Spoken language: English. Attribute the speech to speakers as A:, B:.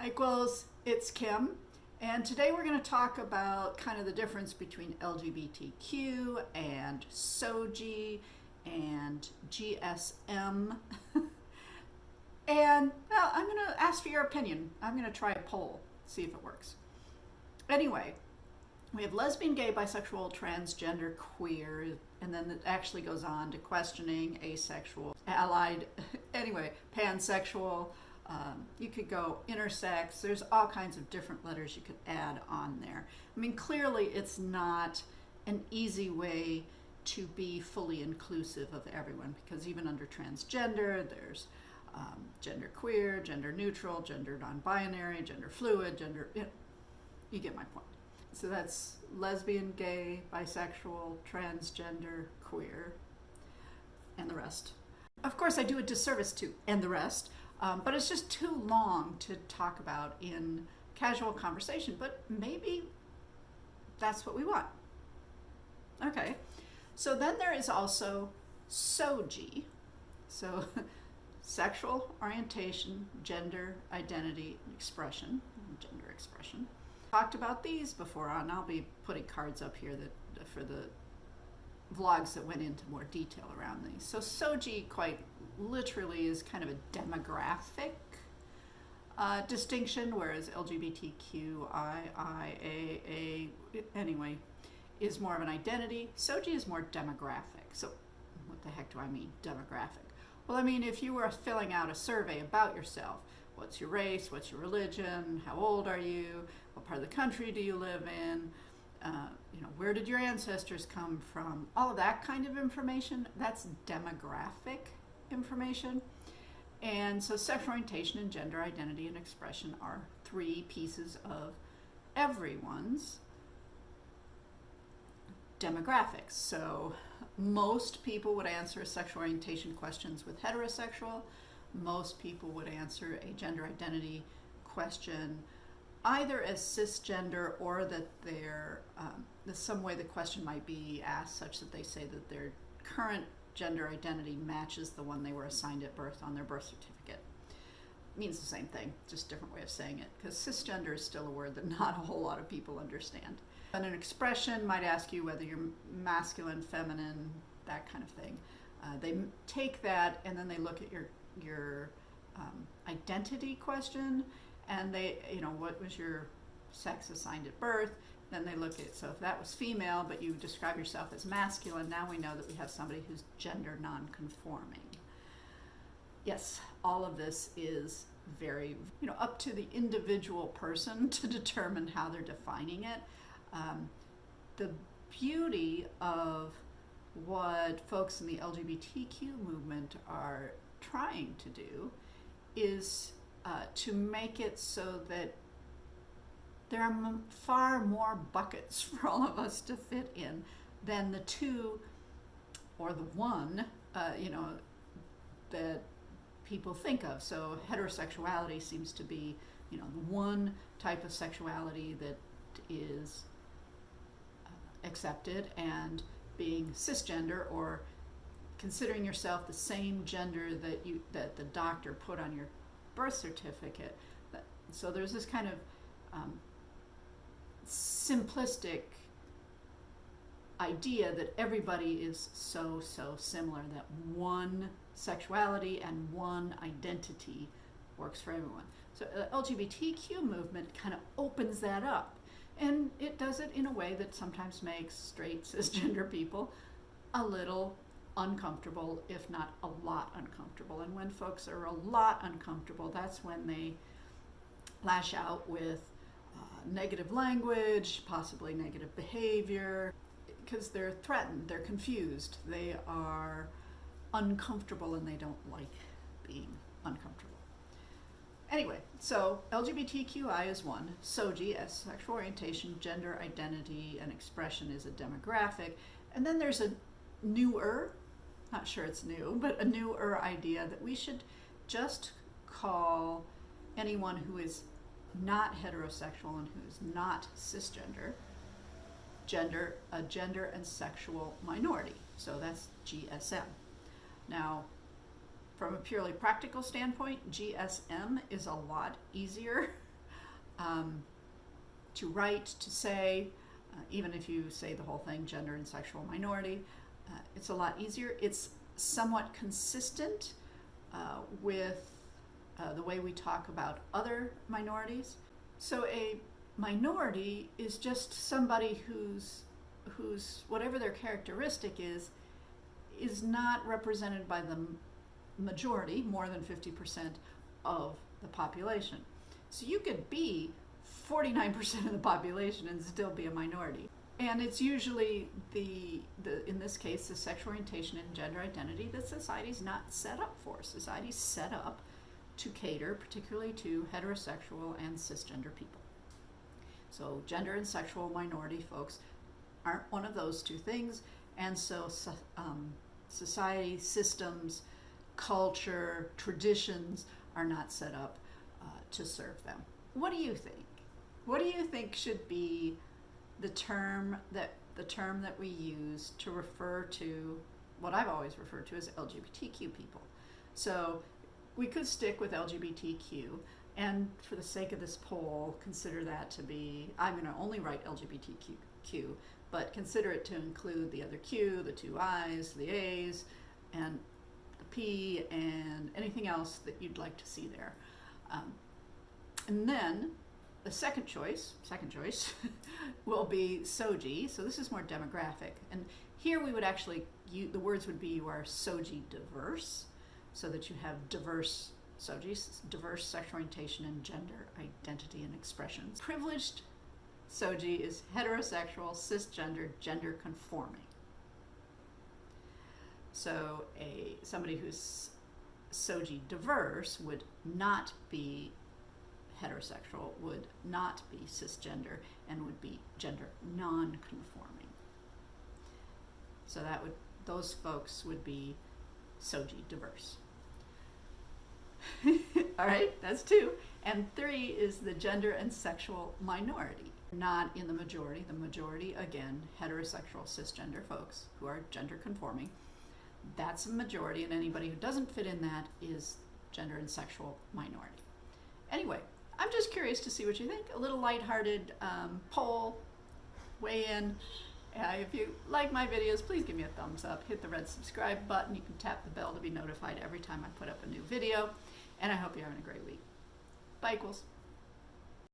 A: Equals, it's Kim, and today we're going to talk about kind of the difference between LGBTQ and SOGIE and GSM. And well, I'm going to ask for your opinion. I'm going to try a poll, see if it works. Anyway, we have lesbian, gay, bisexual, transgender, queer, and then it actually goes on to questioning, asexual, allied, anyway, pansexual. You could go intersex. There's all kinds of different letters you could add on there. I mean, clearly it's not an easy way to be fully inclusive of everyone, because even under transgender, there's gender queer, gender neutral, gender non-binary, gender fluid, gender, you get my point. So that's lesbian, gay, bisexual, transgender, queer, and the rest. Of course, I do a disservice to and the rest, but it's just too long to talk about in casual conversation, but maybe that's what we want. Okay, so then there is also SOGIE. So sexual orientation, gender identity, and expression, gender expression. Talked about these before, and I'll be putting cards up here that for the vlogs that went into more detail around these. So SOGIE quite literally is kind of a demographic distinction, whereas LGBTQIA anyway is more of an identity. SOGIE is more demographic. So what the heck do I mean, demographic? Well, I mean, if you were filling out a survey about yourself, what's your race, what's your religion, how old are you, what part of the country do you live in, where did your ancestors come from, all of that kind of information, that's demographic information. And so sexual orientation and gender identity and expression are three pieces of everyone's demographics. So most people would answer sexual orientation questions with heterosexual. Most people would answer a gender identity question either as cisgender, or that they're some way the question might be asked such that they say that their current gender identity matches the one they were assigned at birth on their birth certificate. It means the same thing, just different way of saying it, because cisgender is still a word that not a whole lot of people understand. And an expression might ask you whether you're masculine, feminine, that kind of thing. They take that and then they look at your identity question, and they, what was your sex assigned at birth? Then they look at, so if that was female, but you describe yourself as masculine, now we know that we have somebody who's gender non-conforming. Yes, all of this is very, up to the individual person to determine how they're defining it. The beauty of what folks in the LGBTQ movement are trying to do is to make it so that there are far more buckets for all of us to fit in than the two or the one, that people think of. So heterosexuality seems to be, the one type of sexuality that is accepted, and being cisgender, or considering yourself the same gender that the doctor put on your birth certificate. So there's this kind of simplistic idea that everybody is so similar, that one sexuality and one identity works for everyone. So the LGBTQ movement kind of opens that up, and it does it in a way that sometimes makes straight cisgender people a little uncomfortable, if not a lot uncomfortable. And when folks are a lot uncomfortable, that's when they lash out with negative language, possibly negative behavior, because they're threatened, they're confused, they are uncomfortable, and they don't like being uncomfortable. Anyway, so LGBTQI is one, SOGIE as sexual orientation, gender identity, and expression is a demographic, and then there's a newer, not sure it's new, but a newer idea that we should just call anyone who is not heterosexual and who is not cisgender, a gender and sexual minority. So that's GSM. Now, from a purely practical standpoint, GSM is a lot easier to write, to say, even if you say the whole thing, gender and sexual minority, it's a lot easier. It's somewhat consistent with the way we talk about other minorities. So a minority is just somebody whose whatever their characteristic is not represented by the majority, more than 50% of the population. So you could be 49% of the population and still be a minority. And it's usually in this case, the sexual orientation and gender identity that society's not set up for. Society's set up to cater particularly to heterosexual and cisgender people. So gender and sexual minority folks aren't one of those two things, and so society, systems, culture, traditions are not set up to serve them. What do you think? What do you think should be the term that we use to refer to what I've always referred to as LGBTQ people? So we could stick with LGBTQ, and for the sake of this poll, consider that to be, I'm going to only write LGBTQ, but consider it to include the other Q, the two I's, the A's, and the P, and anything else that you'd like to see there. And then the second choice will be SOGIE. So this is more demographic. And here we would actually, the words would be you are SOGIE diverse, so that you have diverse SOGIE, diverse sexual orientation and gender identity and expressions. Privileged SOGIE is heterosexual, cisgender, gender conforming. So somebody who's SOGIE diverse would not be heterosexual, would not be cisgender, and would be gender non-conforming. So those folks would be SOGIE diverse. All right, that's 2. And 3 is the gender and sexual minority. Not in the majority. The majority, again, heterosexual cisgender folks who are gender conforming. That's a majority, and anybody who doesn't fit in that is gender and sexual minority. Anyway, I'm just curious to see what you think. A little lighthearted poll, weigh in. If you like my videos, please give me a thumbs up. Hit the red subscribe button. You can tap the bell to be notified every time I put up a new video. And I hope you're having a great week. Bye, equals.